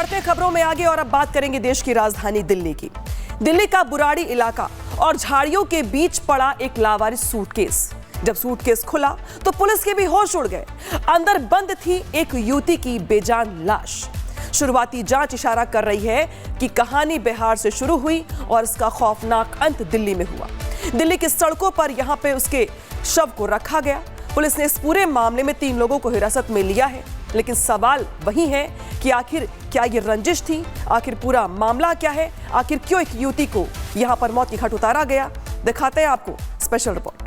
बढ़ते हैं खबरों में आगे और अब बात करेंगे देश की राजधानी दिल्ली की। दिल्ली का बुराड़ी इलाका और झाड़ियों के बीच पड़ा एक लावारिस सूटकेस। जब सूटकेस खुला तो पुलिस के भी होश उड़ गए। अंदर बंद थी एक युवती की बेजान लाश। शुरुआती जांच इशारा कर रही है कि कहानी बिहार से शुरू हुई और इसका खौफनाक अंत दिल्ली में हुआ। दिल्ली की सड़कों पर यहां पे उसके शव को रखा गया। पुलिस ने इस पूरे मामले में 3 लोगों को हिरासत में लिया है, लेकिन सवाल वही है कि आखिर क्या ये रंजिश थी, आखिर पूरा मामला क्या है, आखिर क्यों एक युवती को यहां पर मौत की घाट उतारा गया। दिखाते हैं आपको स्पेशल रिपोर्ट।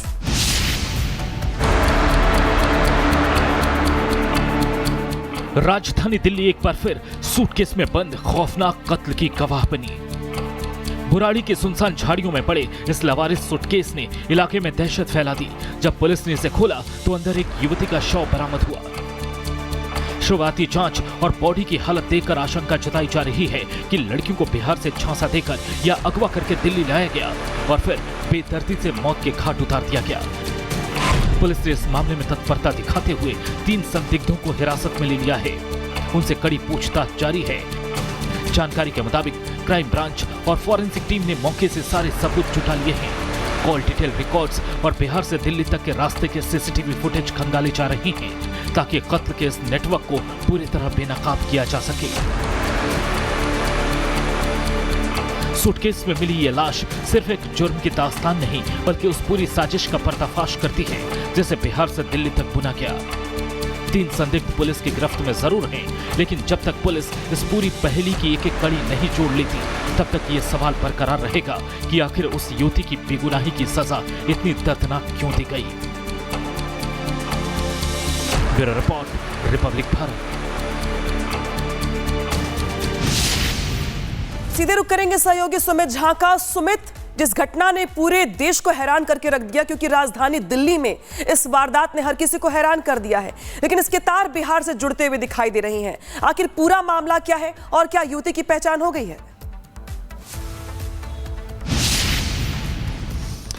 राजधानी दिल्ली एक बार फिर सूटकेस में बंद खौफनाक कत्ल की गवाह बनी। बुराड़ी के सुनसान झाड़ियों में पड़े इस लावारिस सूटकेस ने इलाके में दहशत फैला दी। जब पुलिस ने इसे खोला तो अंदर एक युवती का शव बरामद हुआ। शुरुआती जांच और बॉडी की हालत देखकर आशंका जताई जा रही है कि लड़कियों को बिहार से झांसा देकर या अगवा करके दिल्ली लाया गया और फिर बेदर्दी से मौत के घाट उतार दिया गया। पुलिस ने इस मामले में तत्परता दिखाते हुए 3 संदिग्धों को हिरासत में ले लिया है। उनसे कड़ी पूछताछ जारी है। जानकारी के मुताबिक क्राइम ब्रांच और फॉरेंसिक टीम ने मौके से सारे सबूत जुटा लिए हैं। कॉल डिटेल रिकॉर्ड्स और बिहार से दिल्ली तक के रास्ते के सीसीटीवी फुटेज खंगाले जा रही हैं ताकि कत्ल के इस नेटवर्क को पूरी तरह बेनकाब किया जा सके। सूटकेस में मिली ये लाश सिर्फ एक जुर्म की दास्तान नहीं बल्कि उस पूरी साजिश का पर्दाफाश करती है जिसे बिहार से दिल्ली तक बुना गया। 3 संदिग्ध पुलिस की गिरफ्त में जरूर हैं, लेकिन जब तक पुलिस इस पूरी पहेली की एक एक कड़ी नहीं जोड़ लेती तब तक ये सवाल बरकरार रहेगा कि आखिर उस युवती की बेगुनाही की सजा इतनी दर्दनाक क्यों दी गई। Bureau report, Republic Bharat. सीधे रुक करेंगे सहयोगी सुमित झा का। सुमित, जिस घटना ने पूरे देश को हैरान करके रख दिया, क्योंकि राजधानी दिल्ली में इस वारदात ने हर किसी को हैरान कर दिया है, लेकिन इसके तार बिहार से जुड़ते हुए दिखाई दे रही हैं। आखिर पूरा मामला क्या है और क्या युवती की पहचान हो गई है?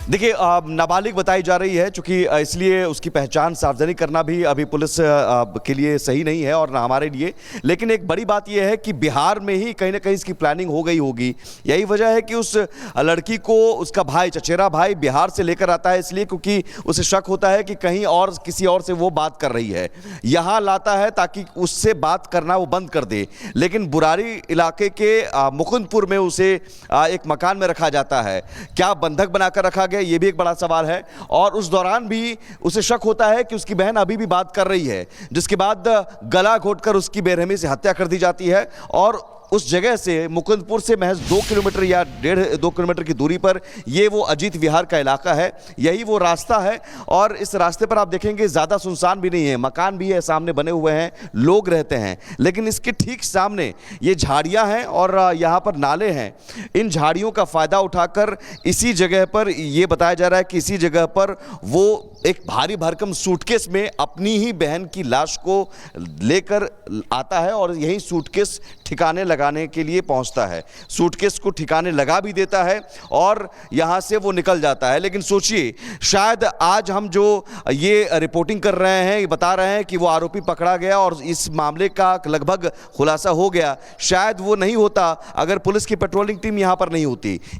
देखिए, नाबालिग बताई जा रही है, चूंकि इसलिए उसकी पहचान सार्वजनिक करना भी अभी पुलिस के लिए सही नहीं है और ना हमारे लिए। लेकिन एक बड़ी बात यह है कि बिहार में ही कहीं ना कहीं इसकी प्लानिंग हो गई होगी। यही वजह है कि उस लड़की को उसका भाई, चचेरा भाई बिहार से लेकर आता है, इसलिए क्योंकि उसे शक होता है कि कहीं और किसी और से वो बात कर रही है। यहाँ लाता है ताकि उससे बात करना वो बंद कर दे। लेकिन बुराड़ी इलाके के मुकुंदपुर में उसे एक मकान में रखा जाता है। क्या बंधक बनाकर रखा गया, ये भी एक बड़ा सवाल है। और उस दौरान भी उसे शक होता है कि उसकी बहन अभी भी बात कर रही है, जिसके बाद गला घोंटकर उसकी बेरहमी से हत्या कर दी जाती है। और उस जगह से, मुकुंदपुर से महज 2 किलोमीटर या 1.5-2 किलोमीटर की दूरी पर ये वो अजीत विहार का इलाका है। यही वो रास्ता है और इस रास्ते पर आप देखेंगे ज़्यादा सुनसान भी नहीं है। मकान भी है, सामने बने हुए हैं, लोग रहते हैं, लेकिन इसके ठीक सामने ये झाड़ियाँ हैं और यहाँ पर नाले हैं। इन झाड़ियों का फ़ायदा उठाकर इसी जगह पर, ये बताया जा रहा है कि इसी जगह पर वो एक भारी भरकम सूटकेस में अपनी ही बहन की लाश को लेकर आता है और यही सूटकेस ठिकाने लगाने के लिए पहुंचता है। सूटकेस को ठिकाने लगा भी देता है और यहां से वो निकल जाता है। लेकिन सोचिए, शायद आज हम जो ये रिपोर्टिंग कर रहे हैं, ये बता रहे हैं कि वो आरोपी पकड़ा गया और इस मामले का लगभग खुलासा हो गया, शायद वो नहीं होता अगर पुलिस की पेट्रोलिंग टीम यहां पर नहीं होती।